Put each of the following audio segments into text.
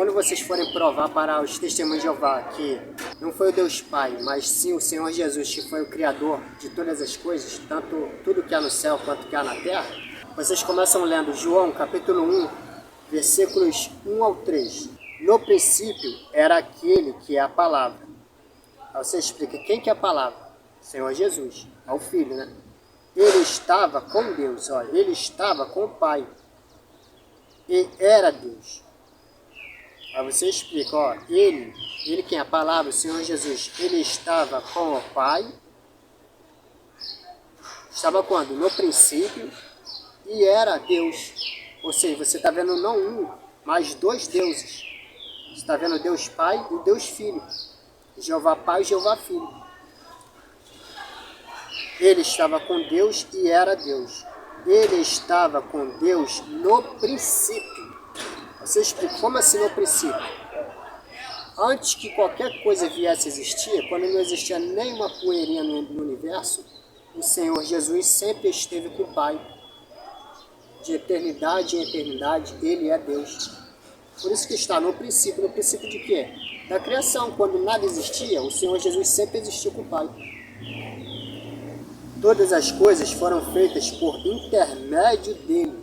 Quando vocês forem provar para os testemunhos de Jeová que não foi o Deus Pai, mas sim o Senhor Jesus que foi o Criador de todas as coisas, tanto tudo que há no céu quanto que há na terra, vocês começam lendo João capítulo 1, versículos 1 ao 3. No princípio era aquele que é a palavra. Aí você explica quem que é a palavra? Senhor Jesus, é o Filho, né? Ele estava com Deus, olha, ele estava com o Pai. E era Deus. Aí você explica, ó, ele quem é a palavra, o Senhor Jesus, ele estava com o Pai. Estava quando? No princípio. E era Deus. Ou seja, você está vendo não um, mas dois deuses. Você está vendo Deus Pai e Deus Filho. Jeová Pai e Jeová Filho. Ele estava com Deus e era Deus. Ele estava com Deus no princípio. Você explica, como assim no princípio? Antes que qualquer coisa viesse a existir, quando não existia nenhuma poeirinha no universo, o Senhor Jesus sempre esteve com o Pai. De eternidade em eternidade, Ele é Deus. Por isso que está no princípio. No princípio de quê? Da criação. Quando nada existia, o Senhor Jesus sempre existiu com o Pai. Todas as coisas foram feitas por intermédio dele.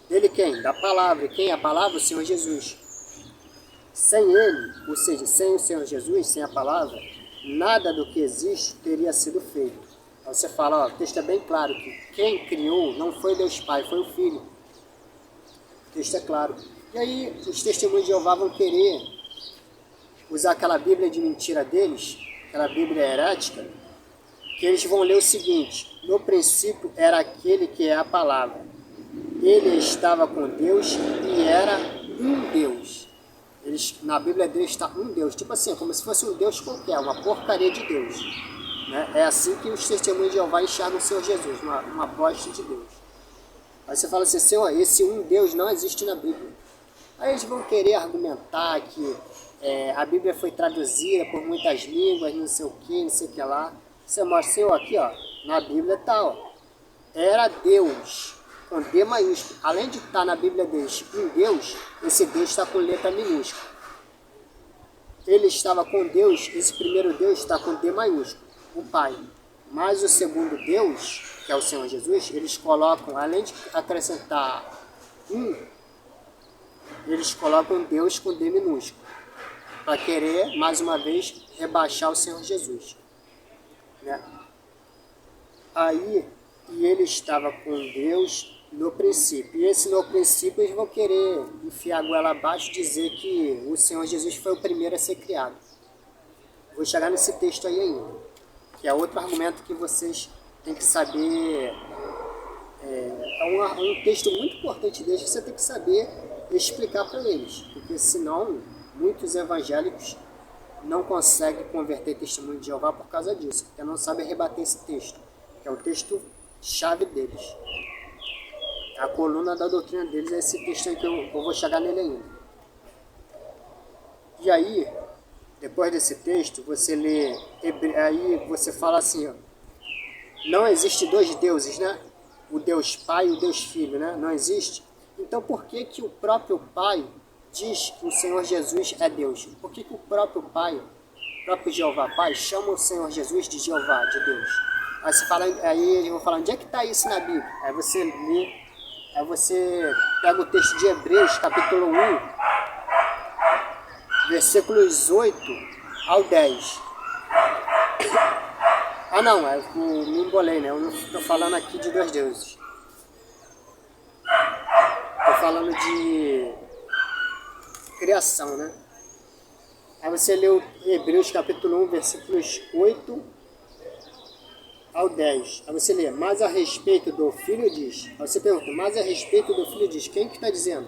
Dele quem? Da palavra. Quem é a palavra? O Senhor Jesus. Sem ele, ou seja, sem o Senhor Jesus, sem a palavra, nada do que existe teria sido feito. Aí você fala, ó, o texto é bem claro que quem criou não foi Deus Pai, foi o Filho. O texto é claro. E aí os testemunhos de Jeová vão querer usar aquela Bíblia de mentira deles, aquela Bíblia herética, que eles vão ler o seguinte: no princípio era aquele que é a palavra. Ele estava com Deus e era um Deus. Na Bíblia deles está um Deus, tipo assim, como se fosse um Deus qualquer, uma porcaria de Deus. Né? É assim que os testemunhos de Jeová enxergam o Senhor Jesus, uma bosta de Deus. Aí você fala assim, Senhor, esse um Deus não existe na Bíblia. Aí eles vão querer argumentar que a Bíblia foi traduzida por muitas línguas, não sei o que, não sei o que lá. Você mostra, Senhor, aqui ó, na Bíblia está, ó, era Deus, com D maiúsculo. Além de estar na Bíblia deles um Deus, esse Deus está com letra minúscula. Ele estava com Deus, esse primeiro Deus está com D maiúsculo, o Pai. Mas o segundo Deus, que é o Senhor Jesus, eles colocam, além de acrescentar um, eles colocam Deus com D minúsculo, para querer, mais uma vez, rebaixar o Senhor Jesus. Né? Aí, e ele estava com Deus no princípio. E esse no princípio eles vão querer enfiar a goela abaixo e dizer que o Senhor Jesus foi o primeiro a ser criado. Vou chegar nesse texto aí ainda, que é outro argumento que vocês têm que saber. É um texto muito importante deles que você tem que saber explicar para eles, porque senão muitos evangélicos não conseguem converter testemunho de Jeová por causa disso, porque não sabem rebater esse texto, que é o texto chave deles. A coluna da doutrina deles é esse texto aí que eu vou chegar nele ainda. E aí, depois desse texto, você lê, aí você fala assim, ó, não existe dois deuses, né? O Deus Pai e o Deus Filho, né? Não existe. Então por que que o próprio Pai diz que o Senhor Jesus é Deus? Por que que o próprio Pai, o próprio Jeová Pai, chama o Senhor Jesus de Jeová, de Deus? Aí você fala, aí eles vão falar, onde é que está isso na Bíblia? Aí você lê, aí você pega o texto de Hebreus, capítulo 1, versículos 8 ao 10. Ah não, eu me embolei, né? Eu não estou falando aqui de dois deuses. Estou falando de criação, né? Aí você leu Hebreus capítulo 1, versículos 8 ao 10. Aí você lê, mas a respeito do Filho diz. Aí você pergunta, mas a respeito do Filho diz. Quem que está dizendo?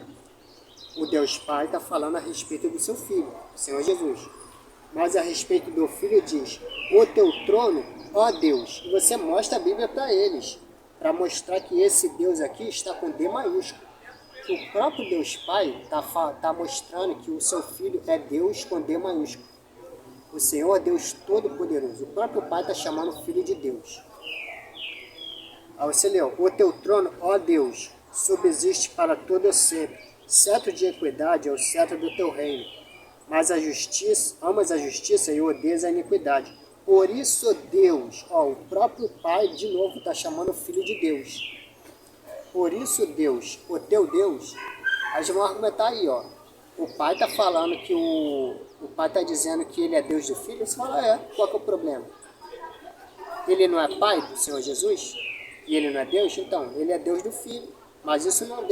O Deus Pai está falando a respeito do seu Filho, o Senhor Jesus. Mas a respeito do Filho diz, o teu trono, ó Deus. E você mostra a Bíblia para eles, para mostrar que esse Deus aqui está com D maiúsculo. Que o próprio Deus Pai está mostrando que o seu Filho é Deus com D maiúsculo. O Senhor é Deus Todo-Poderoso. O próprio Pai está chamando o Filho de Deus. Aí você leu, o teu trono, ó Deus, subsiste para todo sempre. cetro de equidade é o cetro do teu reino, mas amas a justiça e odeias a iniquidade. Por isso Deus, o próprio Pai de novo está chamando o Filho de Deus. Por isso Deus, o teu Deus, a gente vai argumentar aí, o Pai está falando que o Pai está dizendo que ele é Deus do Filho, você fala, qual que é o problema? Ele não é Pai do Senhor Jesus? E ele não é Deus? Então, ele é Deus do Filho. Mas isso não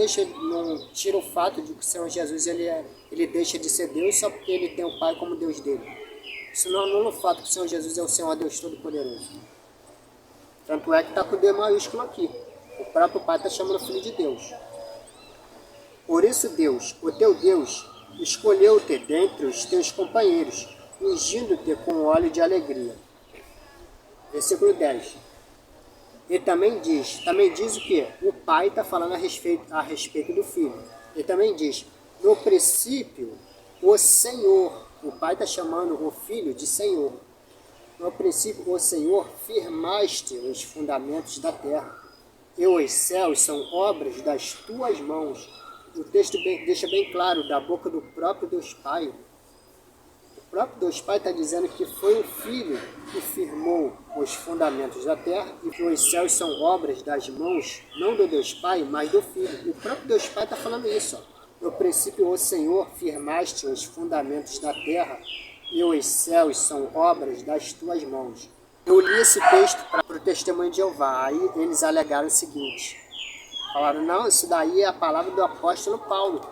tira o fato de que o Senhor Jesus ele deixa de ser Deus só porque ele tem o Pai como Deus dele. Isso não anula o fato que o Senhor Jesus é o Senhor Deus Todo-Poderoso. Tanto é que está com o D maiúsculo aqui. O próprio Pai está chamando o Filho de Deus. Por isso Deus, o teu Deus, escolheu-te dentre os teus companheiros, ungindo-te com óleo de alegria. Versículo 10. Ele também diz o que? O Pai está falando a respeito do Filho. Ele também diz, no princípio, o Senhor, o Pai está chamando o Filho de Senhor. No princípio, o Senhor, firmaste os fundamentos da terra, e os céus são obras das tuas mãos. O texto deixa bem claro, da boca do próprio Deus Pai. O próprio Deus Pai está dizendo que foi o Filho que firmou os fundamentos da terra e que os céus são obras das mãos, não do Deus Pai, mas do Filho. O próprio Deus Pai está falando isso. No princípio, o Senhor, firmaste os fundamentos da terra e os céus são obras das tuas mãos. Eu li esse texto para o Testemunho de Jeová. Aí eles alegaram o seguinte. Falaram, não, isso daí é a palavra do apóstolo Paulo.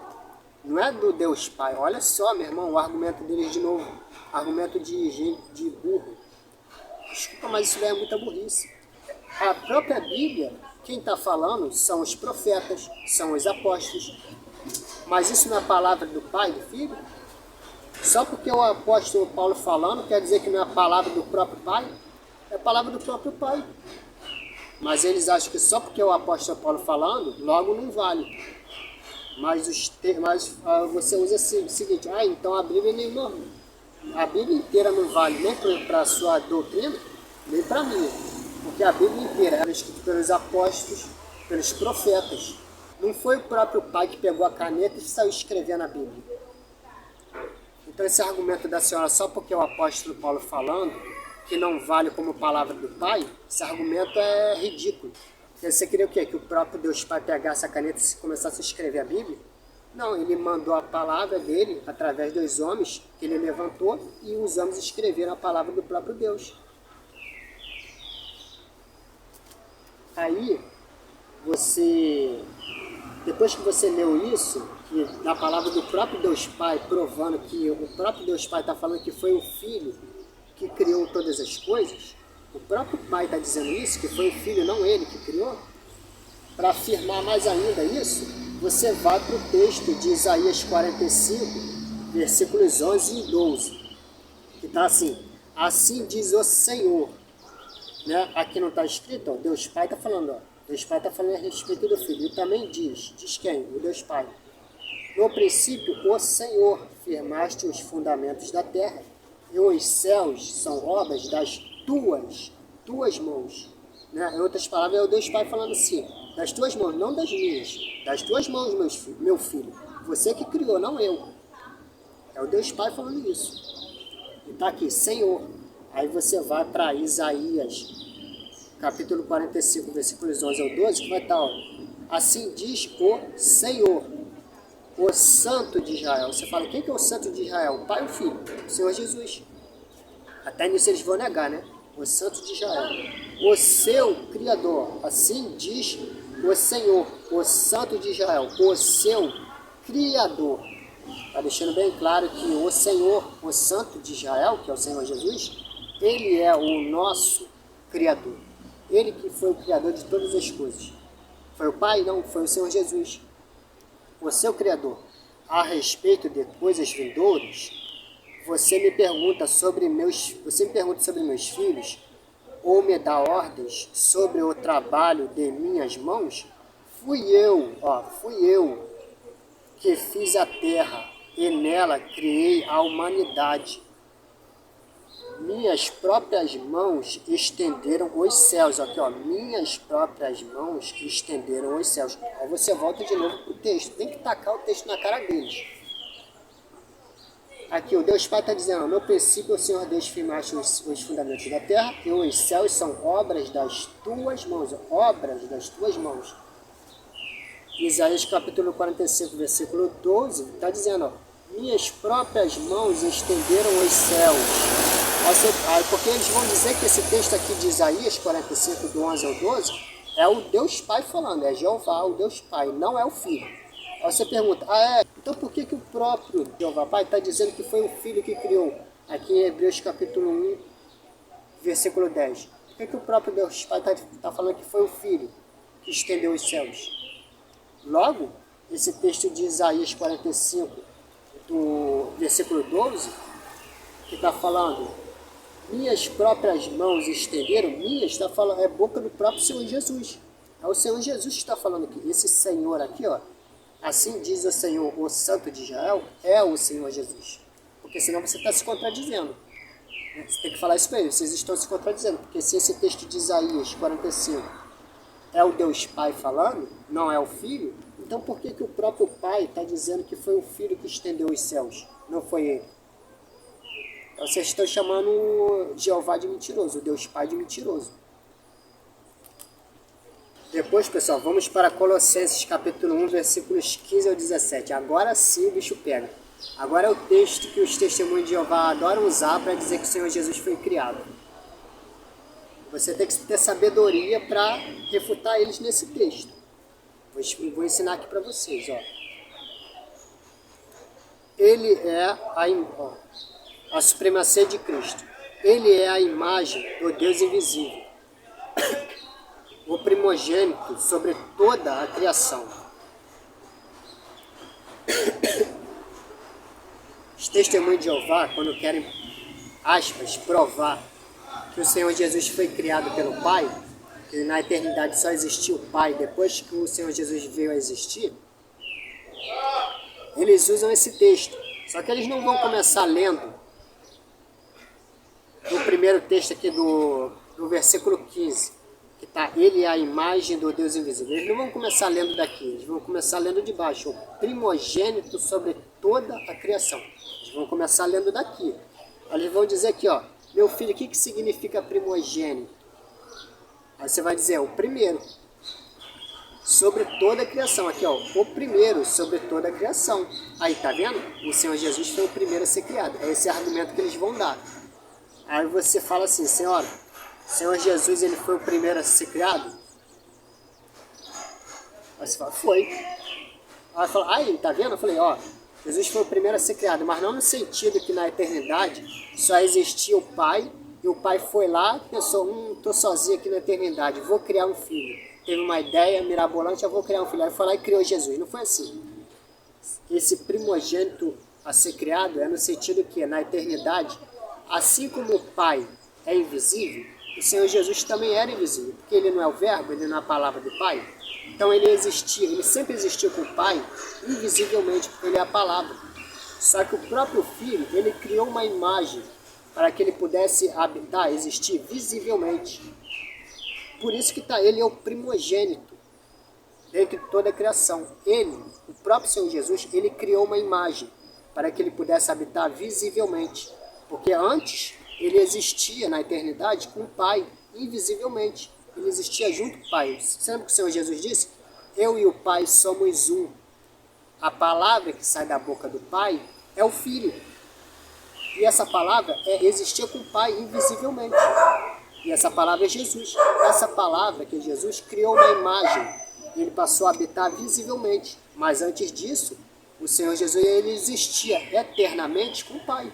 Não é do Deus Pai. Olha só, meu irmão, o argumento deles de novo. Argumento de burro. Desculpa, mas isso daí é muita burrice. A própria Bíblia, quem está falando são os profetas, são os apóstolos. Mas isso não é a palavra do Pai e do Filho? Só porque o apóstolo Paulo falando, quer dizer que não é a palavra do próprio Pai? É a palavra do próprio Pai. Mas eles acham que só porque o apóstolo Paulo falando, logo não vale. Mas você usa o seguinte, então a Bíblia a Bíblia inteira não vale nem para a sua doutrina, nem para mim. Porque a Bíblia inteira era escrita pelos apóstolos, pelos profetas. Não foi o próprio Pai que pegou a caneta e saiu escrevendo a Bíblia. Então esse argumento da senhora, só porque o apóstolo Paulo falando, que não vale como palavra do Pai, esse argumento é ridículo. Você queria o quê? Que o próprio Deus Pai pegasse a caneta e começasse a escrever a Bíblia? Não, ele mandou a palavra dele através dos homens que ele levantou e os homens escreveram a palavra do próprio Deus. Aí, depois que você leu isso, que na palavra do próprio Deus Pai, provando que o próprio Deus Pai está falando que foi o Filho que criou todas as coisas, o próprio Pai está dizendo isso, que foi o Filho, não ele que criou. Para afirmar mais ainda isso, você vai para o texto de Isaías 45, versículos 11 e 12, que está assim, assim diz o Senhor. Né? Aqui não está escrito, Deus Pai está falando, Deus Pai está falando a respeito do Filho. E também diz quem? O Deus Pai. No princípio, o Senhor firmaste os fundamentos da terra, e os céus são obras das tuas mãos. Né? Em outras palavras, é o Deus Pai falando assim, das tuas mãos, não das minhas, das tuas mãos, meu filho. Você que criou, não eu. É o Deus Pai falando isso. E está aqui, Senhor. Aí você vai para Isaías, capítulo 45, versículos 11 ao 12, que vai estar, assim diz o Senhor, o Santo de Israel. Você fala, quem que é o Santo de Israel? O Pai e o Filho, o Senhor Jesus. Até nisso eles vão negar, né? O Santo de Israel, o seu Criador. Assim diz o Senhor, o Santo de Israel, o seu Criador. Está deixando bem claro que o Senhor, o Santo de Israel, que é o Senhor Jesus, ele é o nosso Criador. Ele que foi o Criador de todas as coisas. Foi o Pai? Não, foi o Senhor Jesus. O seu Criador. A respeito de coisas vindouras, você me pergunta sobre meus filhos, ou me dá ordens sobre o trabalho de minhas mãos? Fui eu que fiz a terra e nela criei a humanidade. minhas próprias mãos estenderam os céus. Aqui, ó, minhas próprias mãos estenderam os céus. Aí você volta de novo pro texto. Tem que tacar o texto na cara deles. Aqui, o Deus Pai está dizendo, no princípio o Senhor Deus firmaste os fundamentos da terra, e os céus são obras das tuas mãos. Obras das tuas mãos. Isaías capítulo 45, versículo 12, está dizendo, ó, minhas próprias mãos estenderam os céus. Porque eles vão dizer que esse texto aqui de Isaías 45, do 11 ao 12, é o Deus Pai falando, é Jeová, o Deus Pai, não é o Filho. Aí você pergunta, então por que o próprio Jeová Pai está dizendo que foi o Filho que criou? Aqui em Hebreus capítulo 1, versículo 10. Por que o próprio Deus Pai está falando que foi o Filho que estendeu os céus? Logo, esse texto de Isaías 45, do versículo 12, que está falando, minhas próprias mãos estenderam, minhas, está falando, é boca do próprio Senhor Jesus. É o Senhor Jesus que está falando aqui. Esse Senhor aqui, ó, assim diz o Senhor, o Santo de Israel, é o Senhor Jesus. Porque senão você está se contradizendo. Você tem que falar isso para eles, vocês estão se contradizendo. Porque se esse texto de Isaías 45 é o Deus Pai falando, não é o Filho, então por que o próprio Pai está dizendo que foi o Filho que estendeu os céus? Não foi ele. Então vocês estão chamando Jeová de mentiroso, o Deus Pai de mentiroso. Depois, pessoal, vamos para Colossenses capítulo 1, versículos 15 ao 17. Agora sim o bicho pega. Agora é o texto que os testemunhos de Jeová adoram usar para dizer que o Senhor Jesus foi criado. Você tem que ter sabedoria para refutar eles nesse texto. Vou ensinar aqui para vocês. Ó. Ele é a supremacia de Cristo. Ele é a imagem do Deus invisível, o primogênito sobre toda a criação. Os testemunhos de Jeová, quando querem, aspas, provar que o Senhor Jesus foi criado pelo Pai, que na eternidade só existiu o Pai, depois que o Senhor Jesus veio a existir, eles usam esse texto. Só que eles não vão começar lendo o primeiro texto aqui do versículo 15, que está, ele é a imagem do Deus invisível. Eles não vão começar lendo daqui, eles vão começar lendo de baixo, o primogênito sobre toda a criação. Eles vão começar lendo daqui. Eles vão dizer aqui, ó, meu filho, o que significa primogênito? Aí você vai dizer, o primeiro, sobre toda a criação. Aqui, ó, o primeiro sobre toda a criação. Aí, tá vendo? O Senhor Jesus foi o primeiro a ser criado. É esse argumento que eles vão dar. Aí você fala assim, senhora, o Senhor Jesus, ele foi o primeiro a ser criado? Aí você fala, foi. Aí fala, aí, tá vendo? Eu falei, ó, Jesus foi o primeiro a ser criado, mas não no sentido que na eternidade só existia o Pai, e o Pai foi lá e pensou, tô sozinho aqui na eternidade, vou criar um filho. Teve uma ideia mirabolante, eu vou criar um filho. Aí foi lá e criou Jesus. Não foi assim. Esse primogênito a ser criado é no sentido que na eternidade, assim como o Pai é invisível, o Senhor Jesus também era invisível, porque ele não é o verbo, ele não é a palavra do Pai. Então ele existia, ele sempre existiu com o Pai, invisivelmente, porque ele é a palavra. Só que o próprio Filho, ele criou uma imagem para que ele pudesse habitar, existir visivelmente. Por isso que ele é o primogênito dentre toda a criação. Ele, o próprio Senhor Jesus, ele criou uma imagem para que ele pudesse habitar visivelmente. Porque antes ele existia na eternidade com o Pai, invisivelmente. Ele existia junto com o Pai. Você lembra que o Senhor Jesus disse? Eu e o Pai somos um. A palavra que sai da boca do Pai é o Filho. E essa palavra existia com o Pai invisivelmente. E essa palavra é Jesus. Essa palavra que é Jesus criou uma imagem. E ele passou a habitar visivelmente. Mas antes disso, o Senhor Jesus ele existia eternamente com o Pai.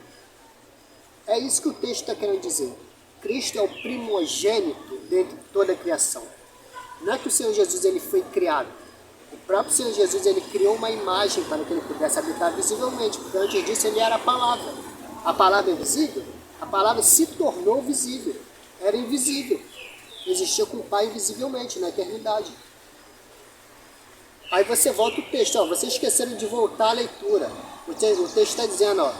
É isso que o texto está querendo dizer. Cristo é o primogênito dentro de toda a criação. Não é que o Senhor Jesus ele foi criado. O próprio Senhor Jesus ele criou uma imagem para que ele pudesse habitar visivelmente. Porque antes disso ele era a palavra. A palavra é visível? A palavra se tornou visível. Era invisível. Existia com o Pai invisivelmente na eternidade. Aí você volta o texto. Ó, vocês esqueceram de voltar à leitura. O texto está dizendo, ó,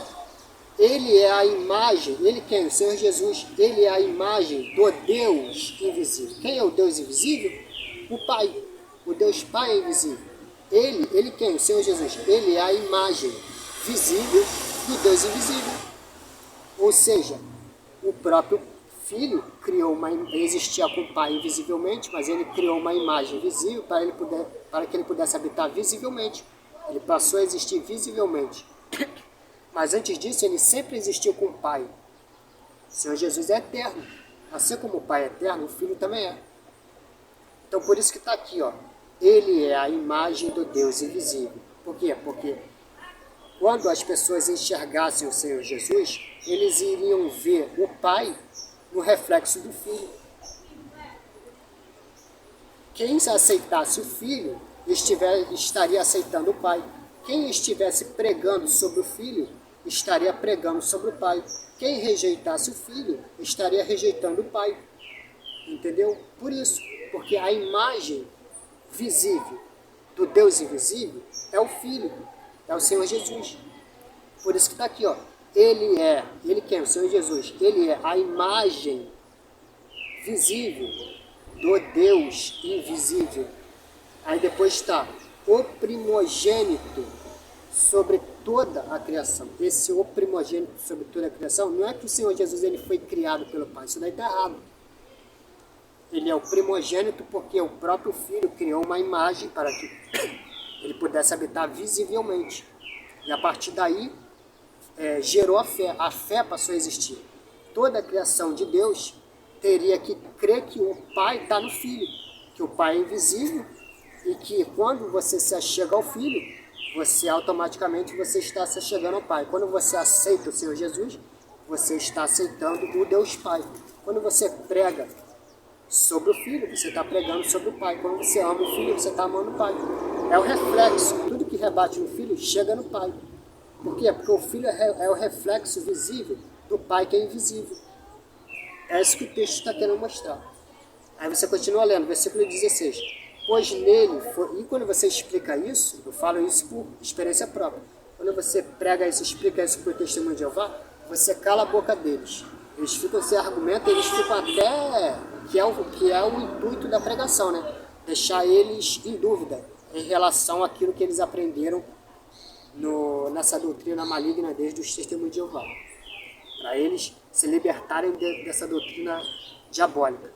Ele é a imagem, ele quem? O Senhor Jesus, ele é a imagem do Deus invisível. Quem é o Deus invisível? O Pai. O Deus Pai é invisível. Ele quem? O Senhor Jesus. Ele é a imagem visível do Deus invisível. Ou seja, o próprio Filho criou existia com o Pai invisivelmente, mas ele criou uma imagem visível para que ele pudesse habitar visivelmente. Ele passou a existir visivelmente. Mas antes disso, ele sempre existiu com o Pai. O Senhor Jesus é eterno. Assim como o Pai é eterno, o Filho também é. Então, por isso que está aqui, ó. Ele é a imagem do Deus invisível. Por quê? Porque quando as pessoas enxergassem o Senhor Jesus, eles iriam ver o Pai no reflexo do Filho. Quem aceitasse o Filho estaria aceitando o Pai. Quem estivesse pregando sobre o Filho estaria pregando sobre o Pai. Quem rejeitasse o Filho estaria rejeitando o Pai. Entendeu? Por isso, porque a imagem visível do Deus invisível é o Filho, é o Senhor Jesus. Por isso que está aqui, ó. Ele quem? O Senhor Jesus. Ele é a imagem visível do Deus invisível. Aí depois está o primogênito sobre toda a criação. Esse o primogênito sobre toda a criação, não é que o Senhor Jesus ele foi criado pelo Pai, isso daí está errado. Ele é o primogênito porque o próprio Filho criou uma imagem para que ele pudesse habitar visivelmente. E a partir daí, gerou a fé. A fé passou a existir. Toda a criação de Deus teria que crer que o Pai está no Filho, que o Pai é invisível e que quando você se achega ao Filho, automaticamente está se achegando ao Pai. Quando você aceita o Senhor Jesus, você está aceitando o Deus Pai. Quando você prega sobre o Filho, você está pregando sobre o Pai. Quando você ama o Filho, você está amando o Pai. É o reflexo. Tudo que rebate no Filho chega no Pai. Por quê? Porque o Filho é o reflexo visível do Pai que é invisível. É isso que o texto está querendo mostrar. Aí você continua lendo, versículo 16. Pois nele, e quando você explica isso, eu falo isso por experiência própria. Quando você prega isso, explica isso para o testemunho de Jeová, você cala a boca deles. Eles ficam sem argumento, eles ficam até, que é o intuito da pregação, né? Deixar eles em dúvida em relação àquilo que eles aprenderam nessa doutrina maligna desde os testemunhos de Jeová. Para eles se libertarem dessa doutrina diabólica.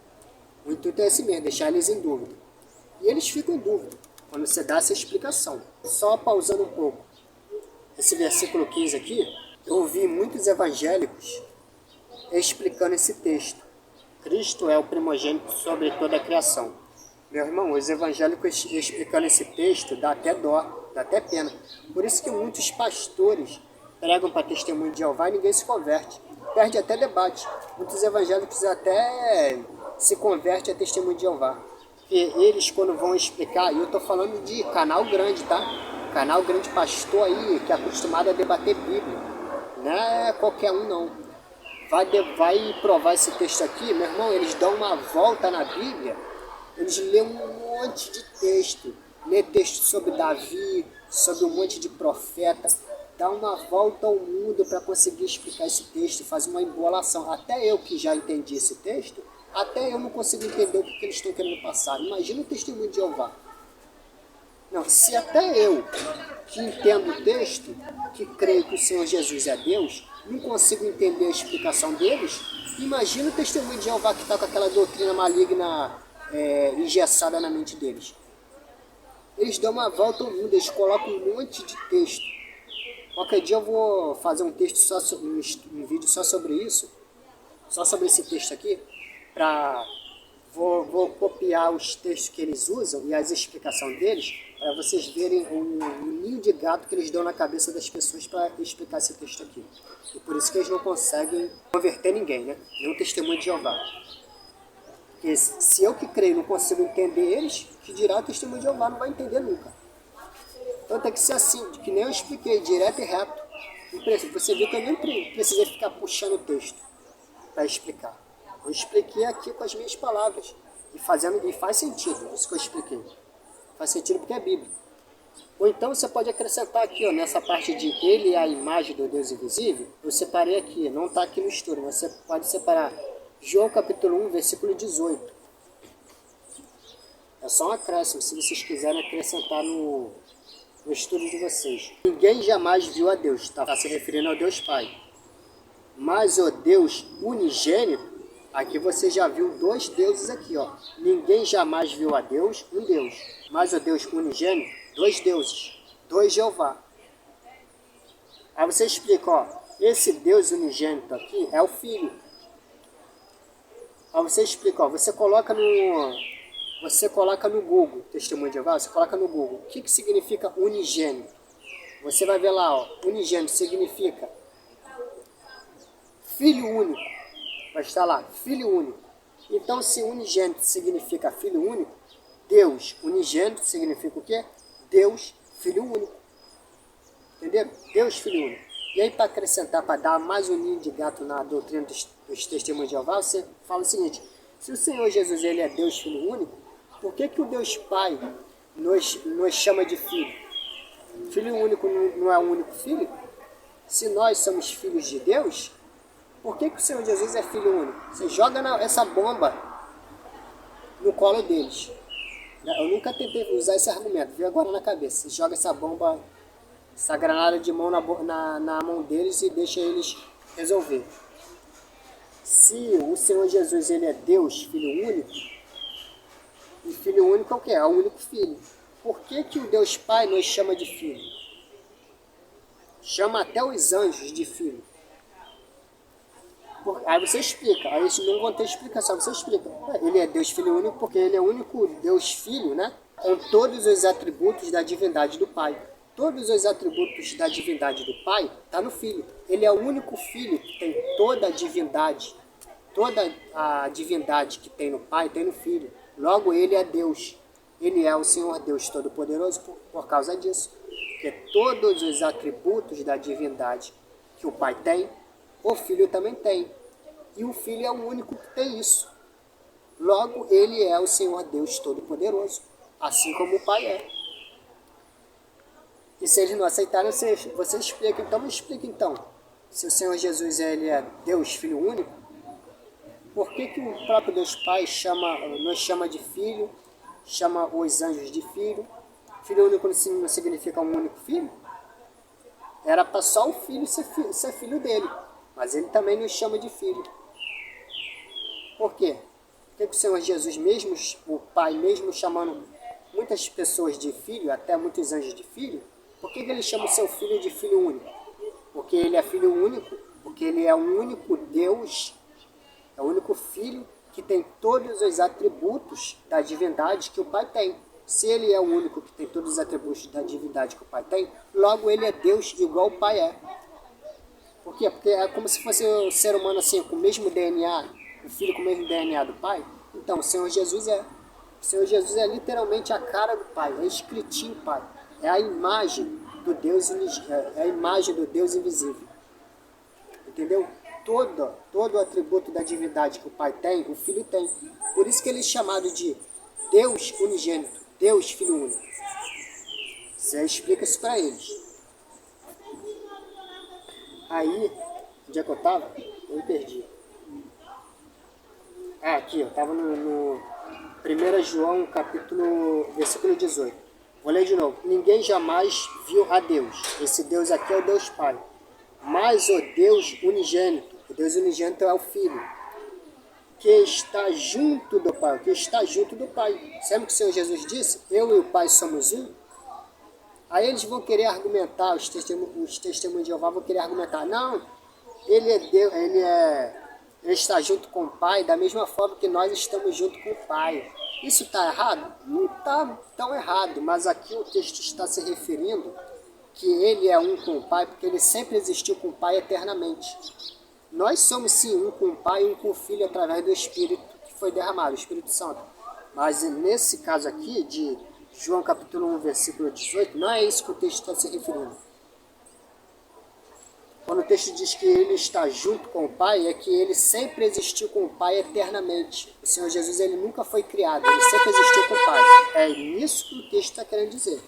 O intuito é esse mesmo, deixar eles em dúvida. E eles ficam em dúvida quando você dá essa explicação. Só pausando um pouco. Esse versículo 15 aqui, eu ouvi muitos evangélicos explicando esse texto. Cristo é o primogênito sobre toda a criação. Meu irmão, os evangélicos explicando esse texto dá até dó, dá até pena. Por isso que muitos pastores pregam para testemunho de Jeová e ninguém se converte. Perde até debate. Muitos evangélicos até se convertem a testemunho de Jeová. Porque eles, quando vão explicar, e eu estou falando de canal grande, tá? Canal grande pastor aí, que é acostumado a debater Bíblia. Não é qualquer um, não. Vai provar esse texto aqui, meu irmão, eles dão uma volta na Bíblia, eles lêem um monte de texto. Lê texto sobre Davi, sobre um monte de profeta. Dá uma volta ao mundo para conseguir explicar esse texto, faz uma embolação. Até eu que já entendi esse texto, até eu não consigo entender o que eles estão querendo passar. Imagina o testemunho de Jeová. Não, se até eu, que entendo o texto, que creio que o Senhor Jesus é Deus, não consigo entender a explicação deles, imagina o testemunho de Jeová que está com aquela doutrina maligna engessada na mente deles. Eles dão uma volta ao mundo, eles colocam um monte de texto. Qualquer dia eu vou fazer um texto um vídeo só sobre isso, só sobre esse texto aqui, vou copiar os textos que eles usam e as explicações deles, para vocês verem o ninho de gato que eles dão na cabeça das pessoas para explicar esse texto aqui. E por isso que eles não conseguem converter ninguém, né? Nenhum testemunho de Jeová. Porque se eu que creio não consigo entender eles, que dirá o testemunho de Jeová não vai entender nunca. Então tem que ser assim, que nem eu expliquei, direto e reto. Você viu que eu nem precisei ficar puxando o texto para explicar. Eu expliquei aqui com as minhas palavras. E faz sentido isso que eu expliquei. Faz sentido porque é Bíblia. Ou então você pode acrescentar aqui, ó, nessa parte de ele é a imagem do Deus invisível, eu separei aqui, não está aqui no estudo, mas você pode separar João capítulo 1, versículo 18. É só um acréscimo, se vocês quiserem acrescentar no estudo de vocês. Ninguém jamais viu a Deus, está se referindo ao Deus Pai. Mas o Deus unigênito, aqui você já viu dois deuses aqui, ó. Ninguém jamais viu a Deus, um Deus. Mas o Deus unigênito, dois deuses, dois Jeová. Aí você explica, ó, esse Deus unigênito aqui é o Filho. Aí você explica, ó, você coloca no Google, Testemunho de Jeová, você coloca no Google, o que significa unigênito? Você vai ver lá, ó, unigênito significa Filho único. Vai estar lá, Filho único. Então, se unigênito significa Filho único, Deus unigênito significa o quê? Deus, Filho único. Entenderam? Deus, Filho único. E aí, para acrescentar, para dar mais um ninho de gato na doutrina dos Testemunhos de Jeová, você fala o seguinte: se o Senhor Jesus ele é Deus, Filho único, por que o Deus Pai nos chama de Filho? Filho único não é o único Filho? Se nós somos filhos de Deus, por que o Senhor Jesus é Filho único? Você joga essa bomba no colo deles. Eu nunca tentei usar esse argumento, veio agora na cabeça. Você joga essa bomba, essa granada de mão na mão deles e deixa eles resolver. Se o Senhor Jesus ele é Deus, Filho único, e Filho único é o quê? É o único Filho. Por que o Deus Pai nos chama de Filho? Chama até os anjos de Filho. Aí você explica, aí eles não vão ter explicação, você explica. Ele é Deus Filho único porque ele é o único Deus Filho, né? Com todos os atributos da divindade do Pai. Todos os atributos da divindade do Pai está no Filho. Ele é o único Filho que tem toda a divindade. Toda a divindade que tem no Pai tem no Filho. Logo, ele é Deus. Ele é o Senhor Deus Todo-Poderoso por causa disso. Porque todos os atributos da divindade que o Pai tem, o Filho também tem. E o Filho é o único que tem isso. Logo, ele é o Senhor Deus Todo-Poderoso. Assim como o Pai é. E se eles não aceitarem, você explica. Então, me explica então. Se o Senhor Jesus ele é Deus, Filho único, por que o próprio Deus Pai nos chama de Filho, chama os anjos de Filho? Filho único não significa um único filho? Era para só o Filho ser filho dele. Mas ele também nos chama de Filho. Por quê? Por que o Senhor Jesus, mesmo o Pai, mesmo chamando muitas pessoas de Filho, até muitos anjos de Filho, por que ele chama o seu Filho de Filho único? Porque ele é Filho único, porque ele é o único Deus, é o único Filho que tem todos os atributos da divindade que o Pai tem. Se ele é o único que tem todos os atributos da divindade que o Pai tem, logo ele é Deus igual o Pai é. Por quê? Porque é como se fosse um ser humano assim, com o mesmo DNA, o Filho com o mesmo DNA do Pai. Então, o Senhor Jesus é. O Senhor Jesus é literalmente a cara do Pai, é escritinho Pai. É a imagem do Deus, é a imagem do Deus invisível. Entendeu? Todo o atributo da divindade que o Pai tem, o Filho tem. Por isso que ele é chamado de Deus unigênito, Deus Filho único. Você explica isso para eles. Aí, onde é que eu estava? Eu me perdi. Aqui, eu estava no 1 João, versículo 18. Vou ler de novo. Ninguém jamais viu a Deus. Esse Deus aqui é o Deus Pai. Mas o Deus unigênito, o Deus unigênito é o Filho, que está junto do Pai, que está junto do Pai. Sabe o que o Senhor Jesus disse? Eu e o Pai somos um. Aí eles vão querer argumentar, os testemunhos de Jeová vão querer argumentar. Não, ele é Deus, ele está junto com o Pai da mesma forma que nós estamos junto com o Pai. Isso está errado? Não está tão errado, mas aqui o texto está se referindo que ele é um com o Pai, porque ele sempre existiu com o Pai eternamente. Nós somos sim um com o Pai e um com o Filho através do Espírito que foi derramado, o Espírito Santo. Mas nesse caso aqui, de João capítulo 1, versículo 18, não é isso que o texto está se referindo. Quando o texto diz que ele está junto com o Pai, é que ele sempre existiu com o Pai eternamente. O Senhor Jesus ele nunca foi criado, ele sempre existiu com o Pai. É isso que o texto está querendo dizer.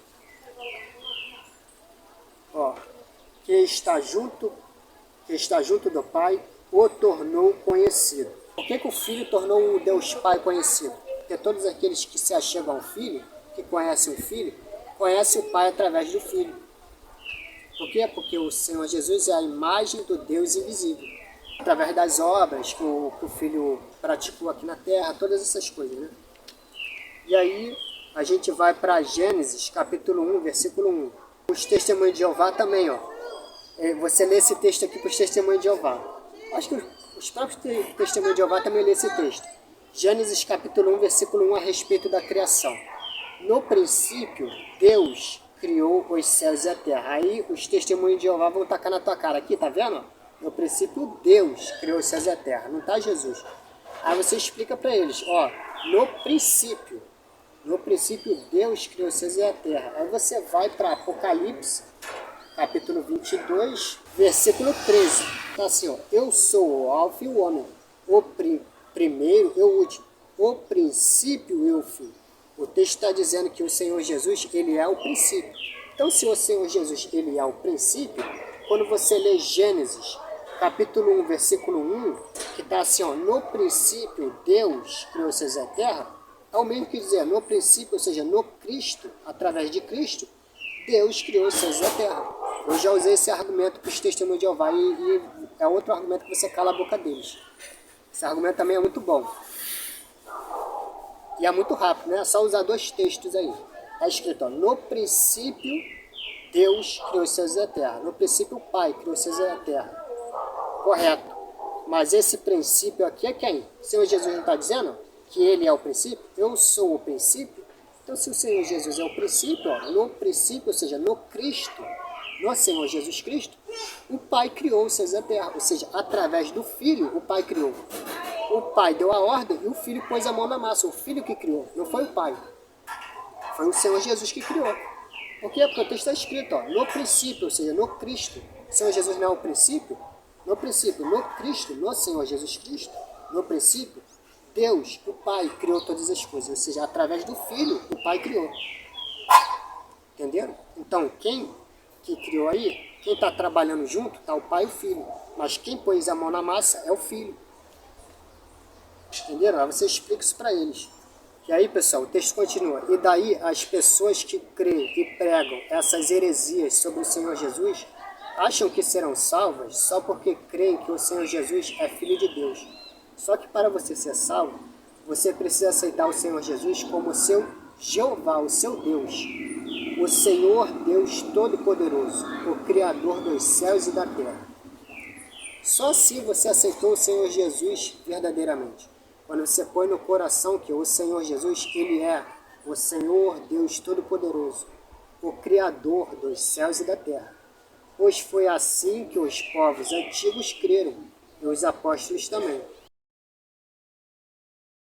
que está junto do Pai, o tornou conhecido. Por que o Filho tornou o Deus Pai conhecido? Porque todos aqueles que se achegam ao Filho, que conhecem o Filho, conhecem o Pai através do Filho. Por quê? Porque o Senhor Jesus é a imagem do Deus invisível. Através das obras que o Filho praticou aqui na Terra, todas essas coisas, né? E aí a gente vai para Gênesis, capítulo 1, versículo 1. Os testemunhos de Jeová também, ó. Você lê esse texto aqui para os testemunhos de Jeová. Acho que os próprios testemunhos de Jeová também lê esse texto. Gênesis, capítulo 1, versículo 1, a respeito da criação. No princípio, Deus criou os céus e a terra. Aí os testemunhos de Jeová vão tacar na tua cara. Aqui, tá vendo? No princípio, Deus criou os céus e a terra. Não tá Jesus. Aí você explica para eles, ó, no princípio, Deus criou os céus e a terra. Aí você vai para Apocalipse, capítulo 22, versículo 13. Tá assim, ó, eu sou o alfa e o ômega, o primeiro e o último, o princípio e o fim. O texto está dizendo que o Senhor Jesus, ele é o princípio. Então, se o Senhor Jesus, ele é o princípio, quando você lê Gênesis, capítulo 1, versículo 1, que está assim, ó, no princípio Deus criou os céus e a terra, é o mesmo que dizer, no princípio, ou seja, no Cristo, através de Cristo, Deus criou os céus e a terra. Eu já usei esse argumento para os testemunhos de Jeová e é outro argumento que você cala a boca deles. Esse argumento também é muito bom. E é muito rápido, né? É só usar dois textos aí. Está escrito, ó, no princípio Deus criou os céus e a terra. No princípio o Pai criou os céus e a terra. Correto. Mas esse princípio aqui é quem? O Senhor Jesus não está dizendo que ele é o princípio? Eu sou o princípio? Então se o Senhor Jesus é o princípio, ó, no princípio, ou seja, no Cristo, no Senhor Jesus Cristo, o Pai criou os céus e a terra. Ou seja, através do Filho, o Pai criou. O Pai deu a ordem e o Filho pôs a mão na massa. O Filho que criou, não foi o Pai. Foi o Senhor Jesus que criou. Por quê? Porque o texto está escrito, ó, no princípio, ou seja, no Cristo. O Senhor Jesus não é o princípio? No princípio, no Cristo, no Senhor Jesus Cristo, no princípio, Deus, o Pai, criou todas as coisas. Ou seja, através do Filho, o Pai criou. Entenderam? Então, quem que criou aí, quem está trabalhando junto, está o Pai e o Filho. Mas quem pôs a mão na massa é o Filho. Entenderam? Aí você explica isso para eles. E aí, pessoal, o texto continua. E daí as pessoas que creem e pregam essas heresias sobre o Senhor Jesus acham que serão salvas só porque creem que o Senhor Jesus é Filho de Deus. Só que para você ser salvo, você precisa aceitar o Senhor Jesus como seu Jeová, o seu Deus. O Senhor Deus Todo-Poderoso, o Criador dos céus e da terra. Só assim você aceitou o Senhor Jesus verdadeiramente. Quando você põe no coração que o Senhor Jesus, ele é o Senhor Deus Todo-Poderoso, o Criador dos céus e da terra. Pois foi assim que os povos antigos creram, e os apóstolos também.